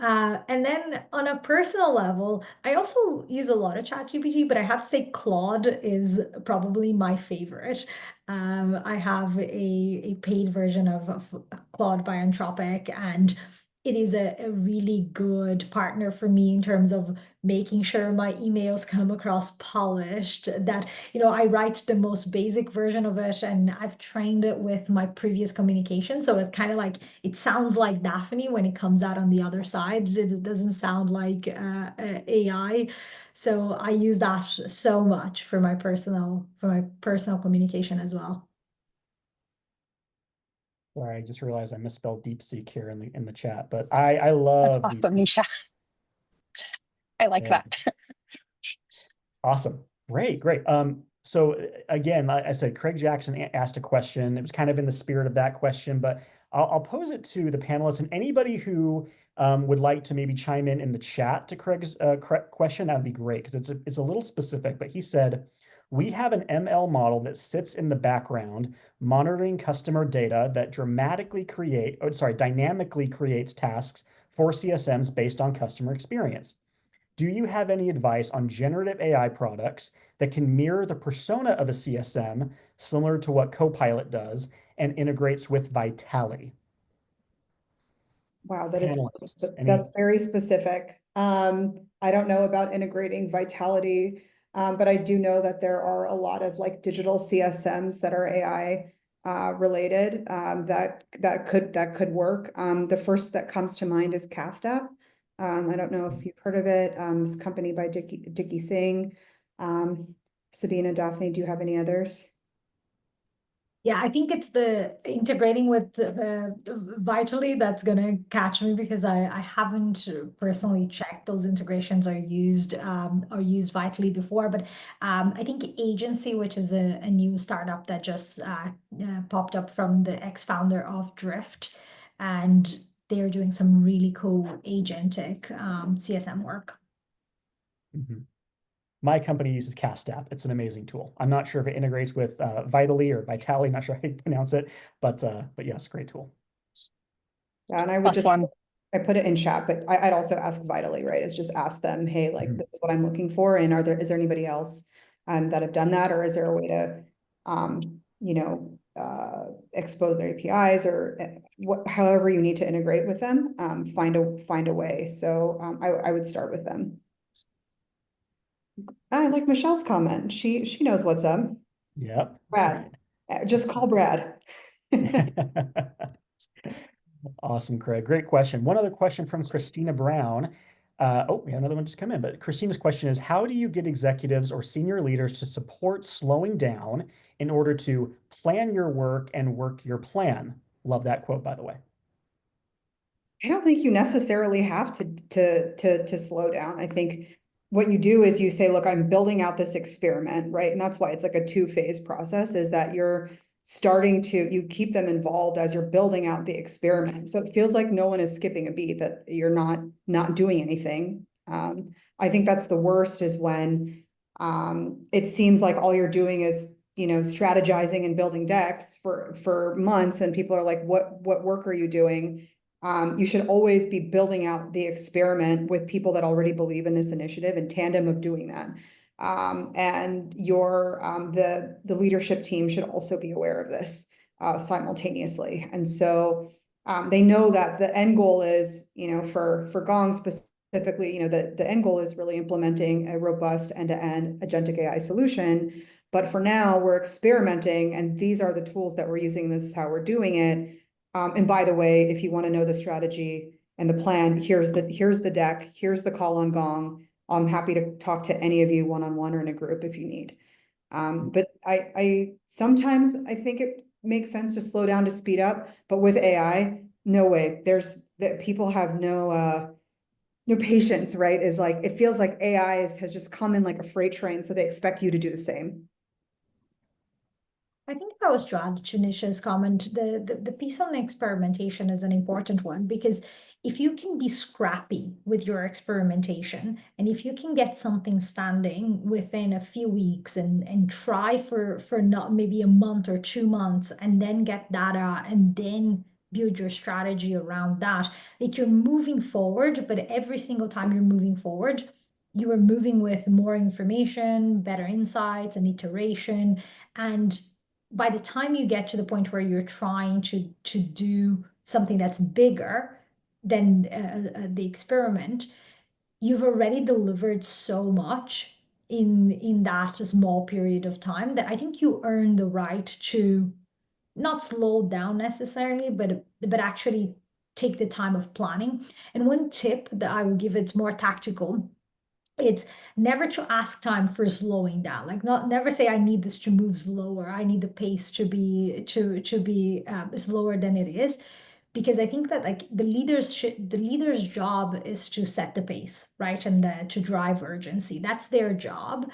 And then on a personal level, I also use a lot of ChatGPT, but I have to say Claude is probably my favorite. I have a paid version of Claude by Anthropic, and it is a really good partner for me in terms of making sure my emails come across polished, that, I write the most basic version of it and I've trained it with my previous communication. So it kind of like, it sounds like Daphne when it comes out on the other side. It doesn't sound like AI. So I use that so much for my personal communication as well. Sorry, I just realized I misspelled DeepSeek here in the chat, but I That's love awesome, DeepSeek. Nisha. I like Yeah. that. Awesome. Great. So again, I said Craig Jackson asked a question. It was kind of in the spirit of that question, but I'll pose it to the panelists and anybody who would like to maybe chime in the chat to Craig's question. That would be great because it's a little specific. But he said, we have an ML model that sits in the background monitoring customer data that dynamically creates tasks for CSMs based on customer experience. Do you have any advice on generative AI products that can mirror the persona of a CSM, similar to what Copilot does, and integrates with Vitality? Wow, Panelists, that's very specific. I don't know about integrating Vitality, but I do know that there are a lot of like digital CSMs that are AI related, that could work. The first that comes to mind is Cast App. I don't know if you've heard of it. This company by Dicky Singh. Sabina, Daphne, do you have any others? Yeah, I think it's the integrating with Vitally that's gonna catch me, because I haven't personally checked those integrations or used Vitally before. But I think Agency, which is a new startup that just popped up from the ex-founder of Drift, and they're doing some really cool agentic CSM work. Mm-hmm. My company uses Cast App. It's an amazing tool. I'm not sure if it integrates with Vitally or Vitali. Not sure how you pronounce it, but yes, great tool. Yeah, and I would Plus one. I put it in chat, but I'd also ask Vitally, right? Is just ask them, hey, like Mhm. this is what I'm looking for, and is there anybody else that have done that, or is there a way to expose their APIs, or however you need to integrate with them, find a way. So I would start with them. I like Michelle's comment. She knows what's up. Yep. Brad, just call Brad. Awesome, Craig. Great question. One other question from Christina Brown. We have another one just come in, but Christina's question is, how do you get executives or senior leaders to support slowing down in order to plan your work and work your plan? Love that quote, by the way. I don't think you necessarily have to slow down. I think what you do is you say, look, I'm building out this experiment, right? And that's why it's like a two-phase process, is that you keep them involved as you're building out the experiment. So it feels like no one is skipping a beat, that you're not doing anything. I think that's the worst, is when it seems like all you're doing is strategizing and building decks for months, and people are like, what work are you doing? You should always be building out the experiment with people that already believe in this initiative, in tandem of doing that. And the leadership team should also be aware of this simultaneously. And so they know that the end goal is, for Gong specifically, the end goal is really implementing a robust end-to-end agentic AI solution. But for now, we're experimenting, and these are the tools that we're using. This is how we're doing it. And by the way, if you want to know the strategy and the plan, here's the deck, here's the call on Gong. I'm happy to talk to any of you one-on-one or in a group if you need. But I sometimes I think it makes sense to slow down to speed up, but with AI, no way. People have no patience, right? Is like, it feels like AI has just come in like a freight train, so they expect you to do the same. I think that was Janisha's comment. The piece on experimentation is an important one, because if you can be scrappy with your experimentation, and if you can get something standing within a few weeks and try for not maybe a month or 2 months, and then get data, and then build your strategy around that, like, you're moving forward, but every single time you're moving forward, you are moving with more information, better insights, and iteration. And by the time you get to the point where you're trying to do something that's bigger, the experiment, you've already delivered so much in that small period of time that I think you earn the right to not slow down necessarily, but actually take the time of planning. And one tip that I would give, it's more tactical. It's never to ask time for slowing down. Like never say I need this to move slower. I need the pace to be slower than it is, because I think that like the leader's job is to set the pace, right? And to drive urgency. That's their job.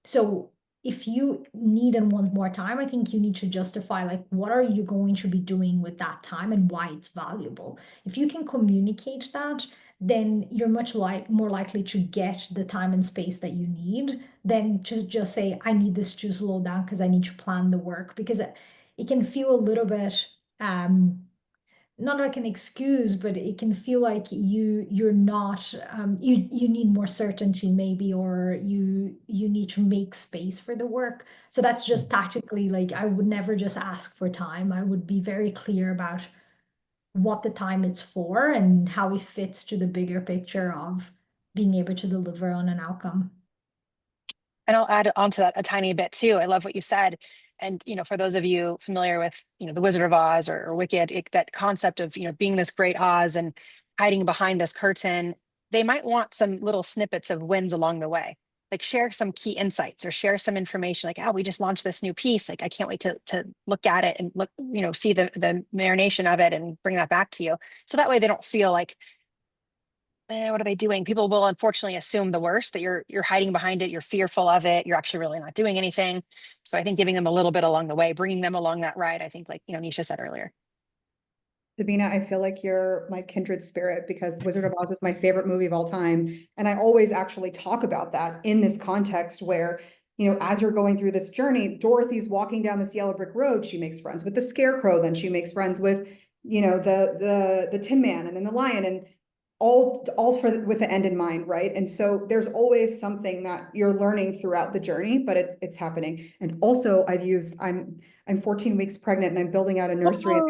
So if you need and want more time, I think you need to justify like what are you going to be doing with that time and why it's valuable. If you can communicate that, then you're more likely to get the time and space that you need than just say, I need this to slow down because I need to plan the work. Because it can feel a little bit not like an excuse, but it can feel like you're not you need more certainty maybe, or you need to make space for the work. So that's just tactically, like I would never just ask for time. I would be very clear about what the time is for and how it fits to the bigger picture of being able to deliver on an outcome. And I'll add onto that a tiny bit too. I love what you said. And, for those of you familiar with, the Wizard of Oz or Wicked, that concept of, being this great Oz and hiding behind this curtain, they might want some little snippets of wins along the way. Like share some key insights or share some information like, oh, we just launched this new piece. Like, I can't wait to look at it and look, see the marination of it and bring that back to you. So that way they don't feel like, what are they doing? People will unfortunately assume the worst, that you're hiding behind it, you're fearful of it, you're actually really not doing anything. So I think giving them a little bit along the way, bringing them along that ride, I think like, Nisha said earlier. Sabina, I feel like you're my kindred spirit because Wizard of Oz is my favorite movie of all time. And I always actually talk about that in this context where, as you're going through this journey, Dorothy's walking down this yellow brick road. She makes friends with the Scarecrow. Then she makes friends with, the Tin Man and then the Lion, and all with the end in mind, right? And so there's always something that you're learning throughout the journey, but it's happening. And also I'm 14 weeks pregnant and I'm building out a nursery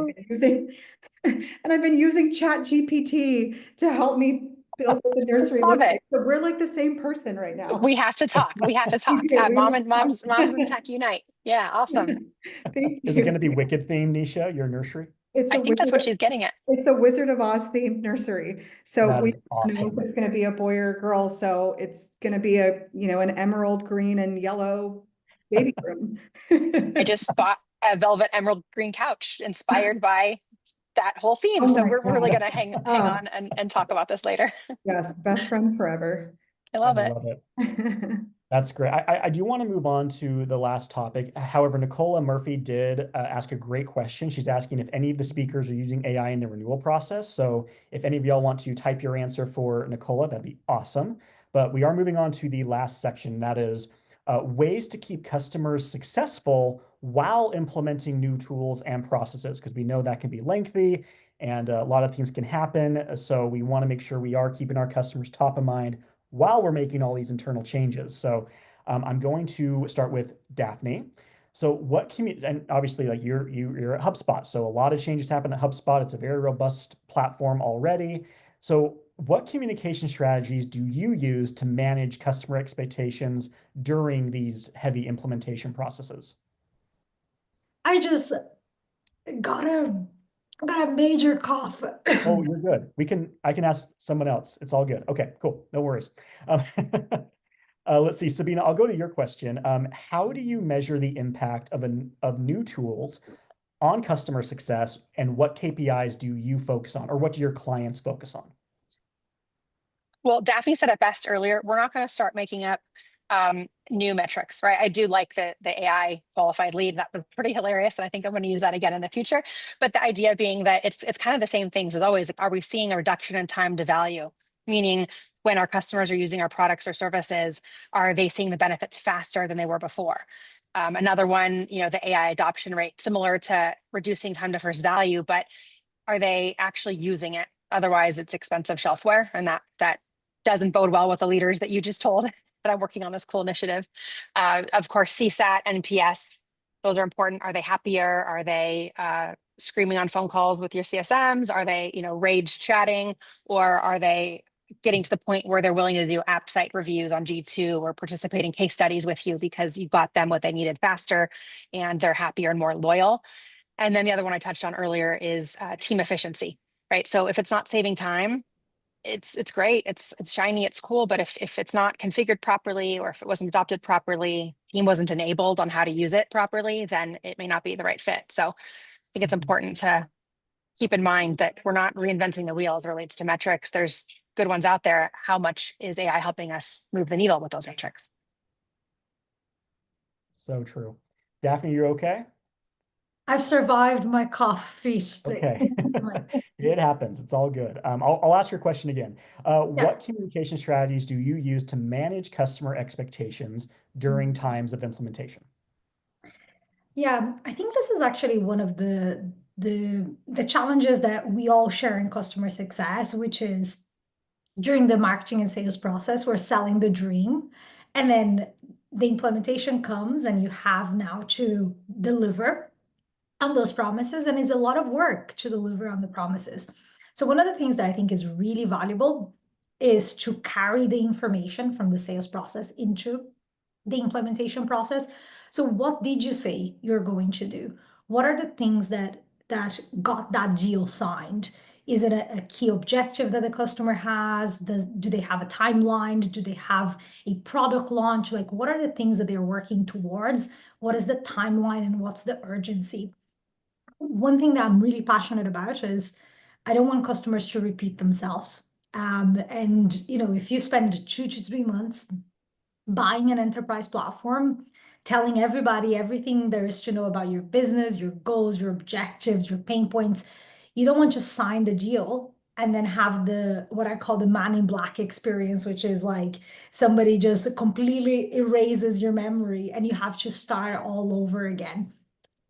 and I've been using Chat GPT to help me build what the nursery Love looks it. like. So we're like the same person right now. We have to talk. We have to talk. do. We Moms have and tech unite. Yeah, awesome. Thank Is it going to be you. Wicked themed, Nisha, your nursery? It's I a think that's what Wizard, she's getting at. it's a Wizard of Oz themed nursery. So That we is don't know awesome. if it's going to be a boy or a girl. So it's going to be an emerald green and yellow baby room. I just bought a velvet emerald green couch inspired by that whole theme. Oh So my we're really God. gonna hang on and talk about this later. Yes, best friends forever. I I love it. love it. That's great. I do want to move on to the last topic. However, Nicola Murphy did ask a great question. She's asking if any of the speakers are using AI in the renewal process. So if any of y'all want to type your answer for Nicola, that'd be awesome. But we are moving on to the last section. That is ways to keep customers successful while implementing new tools and processes, because we know that can be lengthy and a lot of things can happen. So we want to make sure we are keeping our customers top of mind while we're making all these internal changes. So I'm going to start with Daphne. So what can you, and obviously like you're at HubSpot. So a lot of changes happen at HubSpot. It's a very robust platform already. So what communication strategies do you use to manage customer expectations during these heavy implementation processes? I just got a major cough. Oh, you're good. I can ask someone else. It's all good. Okay, cool. No worries. Um, let's see, Sabina, I'll go to your question. How do you measure the impact of new tools on customer success, and what KPIs do you focus on, or what do your clients focus on? Well, Daphne said it best earlier. We're not going to start making up new metrics, right? I do like the AI qualified lead. That was pretty hilarious, and I think I'm going to use that again in the future. But the idea being that it's kind of the same things as always. Are we seeing a reduction in time to value? Meaning, when our customers are using our products or services, are they seeing the benefits faster than they were before? Another one, the AI adoption rate, similar to reducing time to first value, but are they actually using it? Otherwise, it's expensive shelfware, and that doesn't bode well with the leaders that you just told that I'm working on this cool initiative. Of course, CSAT, NPS, those are important. Are they happier? Are they screaming on phone calls with your CSMs? Are they, rage chatting, or are they getting to the point where they're willing to do app site reviews on G2 or participate in case studies with you because you got them what they needed faster and they're happier and more loyal? And then the other one I touched on earlier is team efficiency, right? So if it's not saving time, it's great, it's shiny, it's cool, but if it's not configured properly, or if it wasn't adopted properly, team wasn't enabled on how to use it properly, then it may not be the right fit. So I think it's important to keep in mind that we're not reinventing the wheel as it relates to metrics. There's good ones out there. How much is AI helping us move the needle with those metrics? So true. Daphne, you're okay? I've survived my cough feet. Okay. It happens. It's all good. I'll ask your question again. What communication strategies do you use to manage customer expectations during times of implementation? Yeah, I think this is actually one of the challenges that we all share in customer success, which is during the marketing and sales process, we're selling the dream, and then the implementation comes and you have now to deliver on those promises, and it's a lot of work to deliver on the promises. So one of the things that I think is really valuable is to carry the information from the sales process into the implementation process. So what did you say you're going to do? What are the things that got that deal signed? Is it a key objective that the customer has? Do they have a timeline? Do they have a product launch? Like, what are the things that they're working towards? What is the timeline and what's the urgency? One thing that I'm really passionate about is I don't want customers to repeat themselves. And if you spend 2 to 3 months buying an enterprise platform, telling everybody everything there is to know about your business, your goals, your objectives, your pain points, you don't want to sign the deal and then have what I call the man in black experience, which is like somebody just completely erases your memory and you have to start all over again.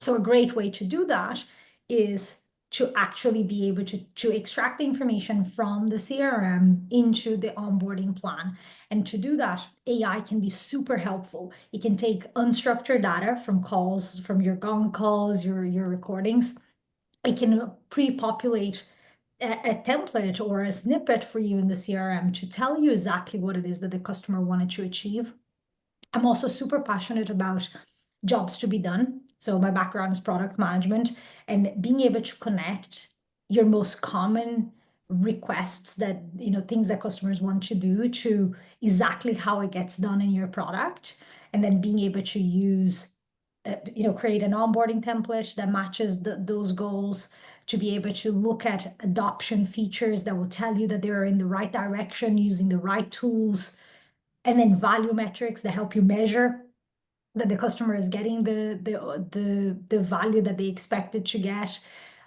So a great way to do that is to actually be able to extract the information from the CRM into the onboarding plan. And to do that, AI can be super helpful. It can take unstructured data from calls, from your gong calls, your recordings. It can pre-populate a template or a snippet for you in the CRM to tell you exactly what it is that the customer wanted to achieve. I'm also super passionate about jobs to be done. So my background is product management, and being able to connect your most common requests that, things that customers want to do to exactly how it gets done in your product. And then being able to use, create an onboarding template that matches those goals, to be able to look at adoption features that will tell you that they're in the right direction using the right tools, and then value metrics that help you measure that the customer is getting the value that they expected to get.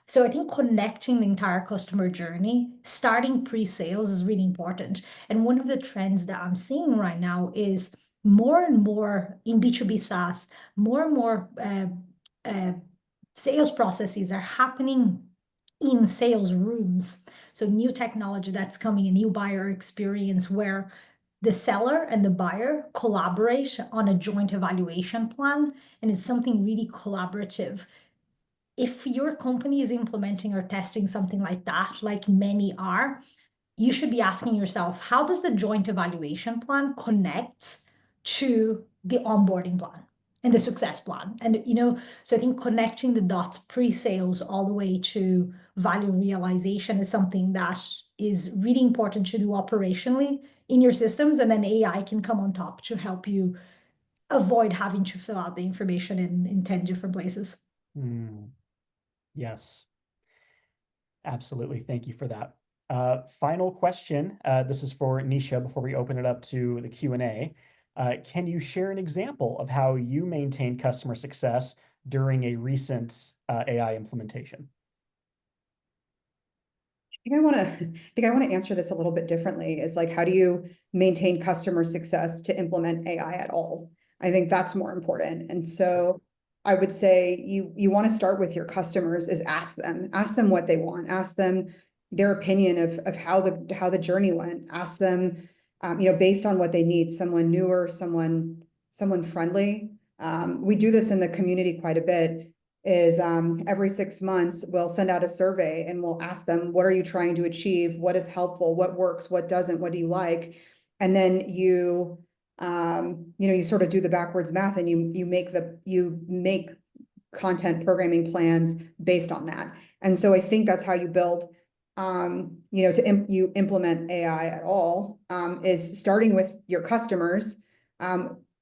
So I think connecting the entire customer journey, starting pre-sales, is really important. And one of the trends that I'm seeing right now is more and more in B2B SaaS, more and more sales processes are happening in sales rooms. So new technology that's coming, a new buyer experience where the seller and the buyer collaborate on a joint evaluation plan, and it's something really collaborative. If your company is implementing or testing something like that, like many are, you should be asking yourself, how does the joint evaluation plan connect to the onboarding plan and the success plan? And, so I think connecting the dots pre-sales all the way to value realization is something that is really important to do operationally in your systems. And then AI can come on top to help you avoid having to fill out the information in 10 different places. Yes, absolutely. Thank you for that. Final question. This is for Nisha before we open it up to the Q&A. Can you share an example of how you maintained customer success during a recent AI implementation? I think I want to answer this a little bit differently. Is like, how do you maintain customer success to implement AI at all? I think that's more important. And so I would say you want to start with your customers, is ask them what they want, ask them their opinion of how the journey went, ask them, based on what they need, someone newer, someone friendly. We do this in the community quite a bit. is every 6 months, we'll send out a survey and we'll ask them, what are you trying to achieve? What is helpful? What works? What doesn't? What do you like? And then you sort of do the backwards math and you make content programming plans based on that. And so I think that's how you build, you implement AI at all, is starting with your customers.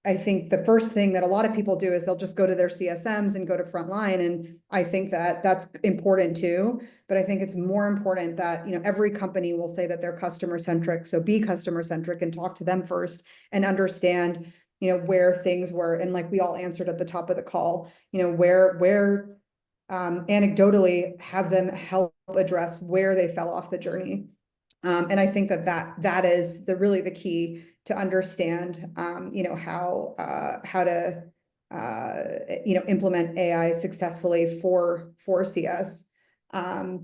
I think the first thing that a lot of people do is they'll just go to their CSMs and go to frontline. And I think that that's important too. But I think it's more important that, every company will say that they're customer centric. So be customer centric and talk to them first and understand, where things were. And like we all answered at the top of the call, where anecdotally have them help address where they fell off the journey. And I think that is really the key to understand, how to, implement AI successfully for CS. I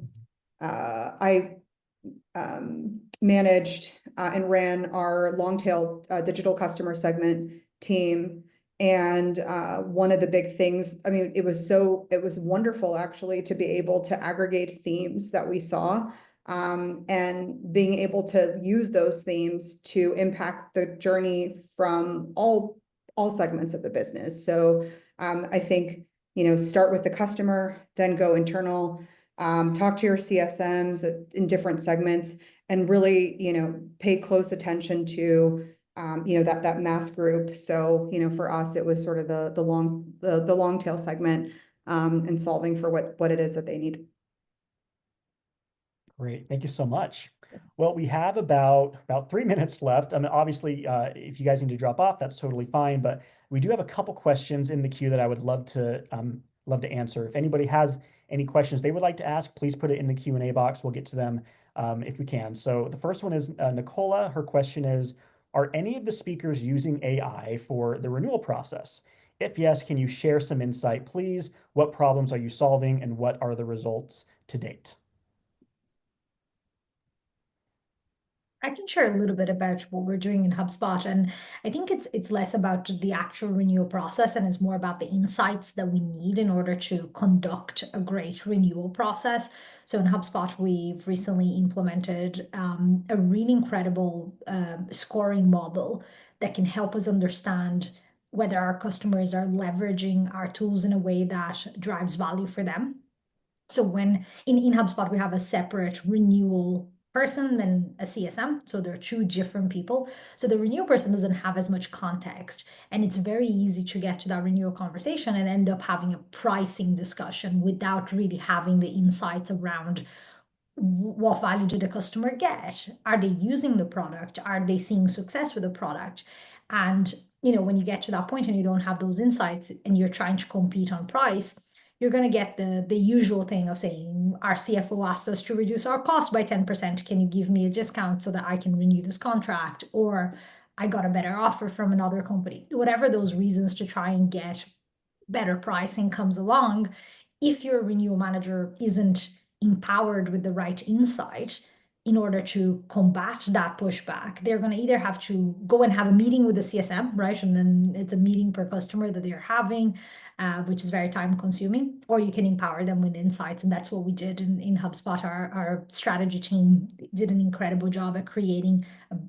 managed and ran our long tail digital customer segment team. And one of the big things, it was wonderful actually to be able to aggregate themes that we saw, and being able to use those themes to impact the journey from all segments of the business. So I think, start with the customer, then go internal, talk to your CSMs in different segments, and really, pay close attention to, that mass group. So, for us, it was sort of the long tail segment, and solving for what it is that they need. Great. Thank you so much. Well, we have about 3 minutes left. Obviously, if you guys need to drop off, that's totally fine. But we do have a couple questions in the queue that I would love to answer. If anybody has any questions they would like to ask, please put it in the Q&A box. We'll get to them if we can. So the first one is Nicola. Her question is, are any of the speakers using AI for the renewal process? If yes, can you share some insight, please? What problems are you solving and what are the results to date? I can share a little bit about what we're doing in HubSpot, and I think it's less about the actual renewal process and it's more about the insights that we need in order to conduct a great renewal process. So in HubSpot, we've recently implemented a really incredible scoring model that can help us understand whether our customers are leveraging our tools in a way that drives value for them. So when in HubSpot, we have a separate renewal person than a CSM. So they're two different people. So the renewal person doesn't have as much context. And it's very easy to get to that renewal conversation and end up having a pricing discussion without really having the insights around what value did the customer get? Are they using the product? Are they seeing success with the product? And when you get to that point and you don't have those insights and you're trying to compete on price, you're going to get the usual thing of saying, our CFO asked us to reduce our cost by 10%. Can you give me a discount so that I can renew this contract? Or I got a better offer from another company. Whatever those reasons to try and get better pricing comes along, if your renewal manager isn't empowered with the right insight in order to combat that pushback, they're going to either have to go and have a meeting with the CSM, right? And then it's a meeting per customer that they're having, which is very time consuming, or you can empower them with insights. And that's what we did in HubSpot. Our strategy team did an incredible job at creating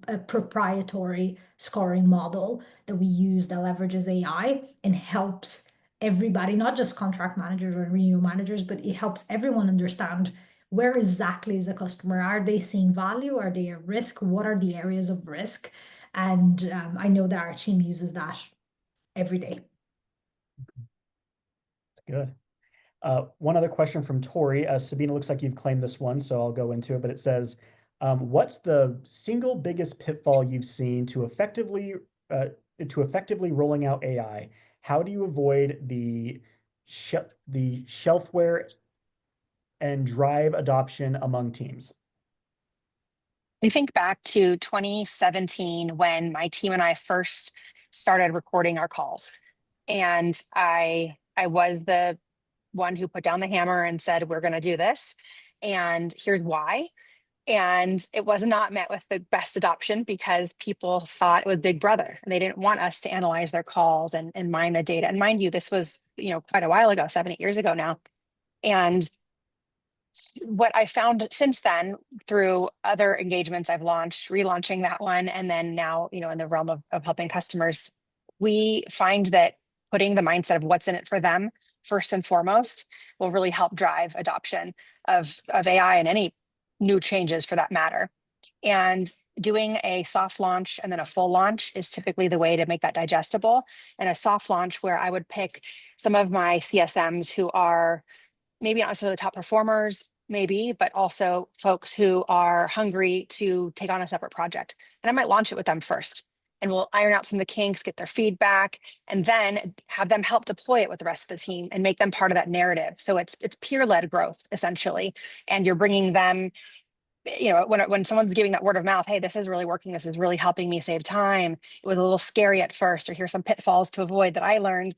a proprietary scoring model that we use that leverages AI and helps everybody, not just contract managers or renewal managers, but it helps everyone understand where exactly is the customer. Are they seeing value? Are they at risk? What are the areas of risk? And I know that our team uses that every day. That's good. One other question from Tori. Sabina, looks like you've claimed this one, so I'll go into it, but it says, what's the single biggest pitfall you've seen to effectively rolling out AI? How do you avoid the shelfware and drive adoption among teams? I think back to 2017 when my team and I first started recording our calls. And I was the one who put down the hammer and said, we're going to do this. And here's why. And it was not met with the best adoption because people thought it was Big Brother and they didn't want us to analyze their calls and mine the data. And mind you, this was quite a while ago, 7, 8 years ago now. And what I found since then through other engagements I've launched, relaunching that one, and then now, in the realm of helping customers, we find that putting the mindset of what's in it for them first and foremost will really help drive adoption of AI and any new changes for that matter. And doing a soft launch and then a full launch is typically the way to make that digestible. And a soft launch where I would pick some of my CSMs who are maybe not necessarily the top performers, maybe, but also folks who are hungry to take on a separate project. And I might launch it with them first. And we'll iron out some of the kinks, get their feedback, and then have them help deploy it with the rest of the team and make them part of that narrative. So it's peer-led growth, essentially. And you're bringing them, when someone's giving that word of mouth, hey, this is really working, this is really helping me save time. It was a little scary at first, or here's some pitfalls to avoid that I learned.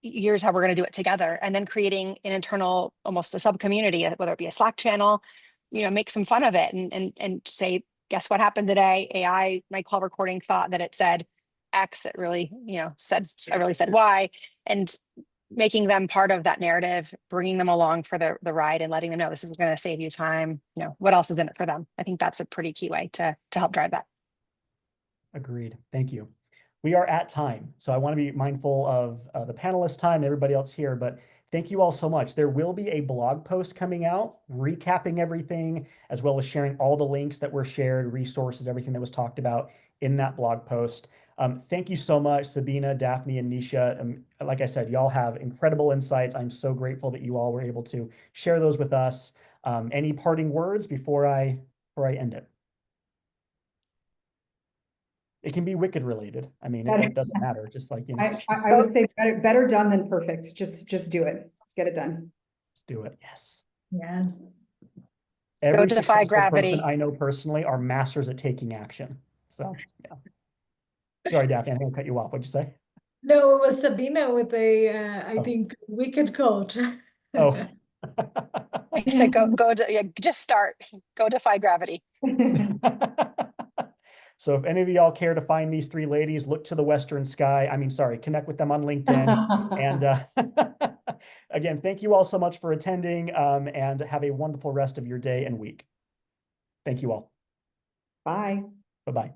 Here's how we're going to do it together. And then creating an internal, almost a sub community, whether it be a Slack channel, make some fun of it and say, guess what happened today? AI, my call recording thought that it said X, it really, I really said Y, and making them part of that narrative, bringing them along for the ride and letting them know this is going to save you time. What else is in it for them? I think that's a pretty key way to help drive that. Agreed. Thank you. We are at time, so I want to be mindful of the panelists' time, everybody else here, but thank you all so much. There will be a blog post coming out recapping everything, as well as sharing all the links that were shared, resources, everything that was talked about in that blog post. Thank you so much, Sabina, Daphne, and Nisha. Like I said, y'all have incredible insights. I'm so grateful that you all were able to share those with us. Any parting words before I end it? It can be Wicked related. I mean, it doesn't matter. Just like, I would say better done than perfect. Just do it. Let's get it done. Let's do it. Yes. Yes. Every defy successful gravity. person I know personally are masters at taking action. So, yeah. Sorry, Daphne, I think I cut you off. What'd you say? No, it was Sabina with I Oh. think, wicked quote. Oh. I said, just start, go defy gravity. So if any of y'all care to find these three ladies, look to the western sky. Connect with them on LinkedIn. And again, thank you all so much for attending, and have a wonderful rest of your day and week. Thank you all. Bye. Bye-bye.